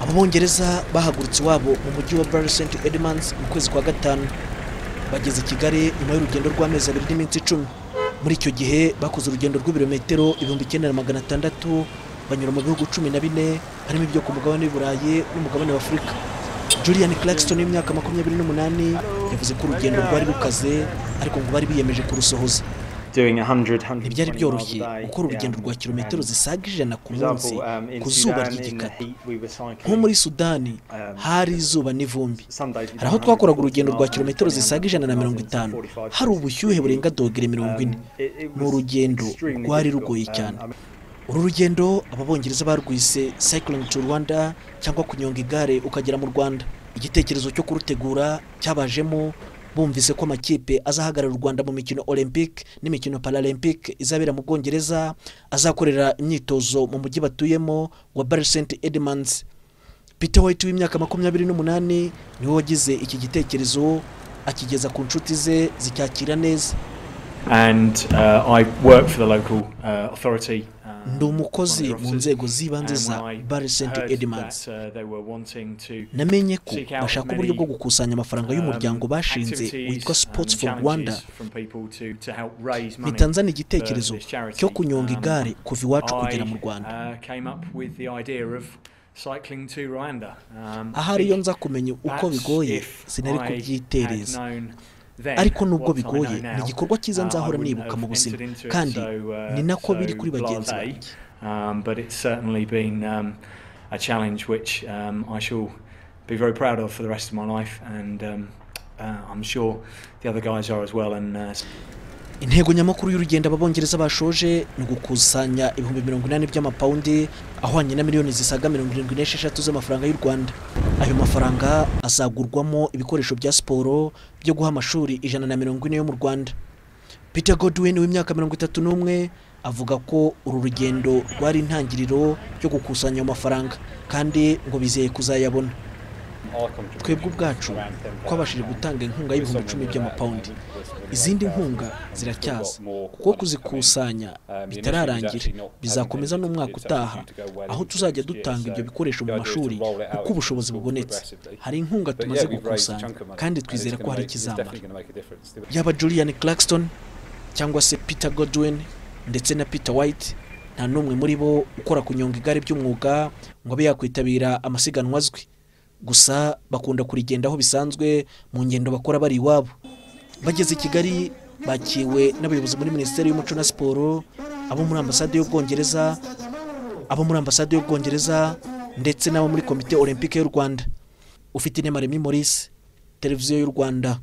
Abongereza bahagurutse wabo mu mujyi wa Bury St Edmunds mu kwezi kwa gatanu bageze Kigali nyuma y'urugendo rw'amezi 2 n'iminsi 10. Muri icyo gihe bakoze urugendo rw'ibirometero 9600 banyura mu bihugu 14 harimo ibyo ku mugabane w'Iburayi n'umugabane wa Afurika. Julian Claxton y'imyaka 28 yavuze ko urugendo rwari rukaze ariko ngo bari biyemeje kurusohoza. Ntibyari byoroshye gukora urugendo rwa kilometero zisaga 100 ku munsi ku zuba ry'igikata. Nko muri Sudani hari izuba n'ivumbi. Hari aho twakoraga urugendo rwa kilometero zisaga 150 hari ubushyuhe burenga dogere 40. Ni urugendo rwari rugoye cyane. Uru rugendo ababongereza barwise Cycling to Rwanda cyangwa kunyonga igare ukagera mu Rwanda. Igitekerezo cyo kurutegura cyabajemo bumvise ko amakipe azahagarara u Rwanda mu mikino Olympic n'imikino Paralympic izabera mu Bwongereza azakorera imyitozo mu mujyi batuyemo wa Bury St Edmunds. Peter White w'imyaka 28 niwe wagize iki gitekerezo akigeza ku nshuti ze zicyakira neza. And I work for the local authority. Ndi umukozi mu nzego z'ibanze za Bury St Edmunds. Namenye ko bashaka uburyo bwo gukusanya amafaranga y'umuryango bashinze witwa Sports for Rwanda. Bitanzana igitekerezo cyo kunyonga igare kuva iwacu kugera mu Rwanda. Ahari iyo nza kumenya uko bigoye sinari kubyitereza. Ariko nubwo bigoye ni igikorwa cyiza nzahora nibuka mu buzima kandi ni nako biri kuri bagenzi banjye. But it's certainly been a challenge which I shall be very proud of for the rest of my life, and I'm sure the other guys are as well. And intego nyamakuru y'urugendo ababongereza bashoje ni gukusanya 80 by'amapaundi ahwanye na miliyoni zisaga 76 z'amafaranga y'u Rwanda. Ayo mafaranga azagurwamo ibikoresho bya siporo byo guha amashuri 140 yo mu Rwanda. Peter Godwin w'imyaka 31 avuga ko uru rugendo rwari intangiriro yo gukusanya amafaranga kandi ngo bizeye kuzayabona. Twebwe ubwacu twabashije gutanga inkunga y'10,000 by'amapaundi. Izindi nkunga ziracyaza kuko kuzikusanya bitararangira, bizakomeza n'umwaka utaha aho tuzajya dutanga ibyo bikoresho mu mashuri uko ubushobozi bubonetse. Hari inkunga tumaze gukusanya kandi twizera ko hari ikizamara. Yaba Julian Claxton cyangwa se Peter Godwin ndetse na Peter White nta numwe muri bo ukora kunyonga igare by'umwuga ngo abe yakwitabira amasiganwa azwi. Gusa bakunda kurigendaho bisanzwe mu ngendo bakora bari iwabo. Bageze Kigali bakiwe n'abayobozi muri Minisiteri y'Umuco na Siporo, abo muri Ambasade y'Ubwongereza ndetse n'abo muri Komite Olympique y'u Rwanda. Ufite Nemaremi Maurice, Televiziyo y'u Rwanda.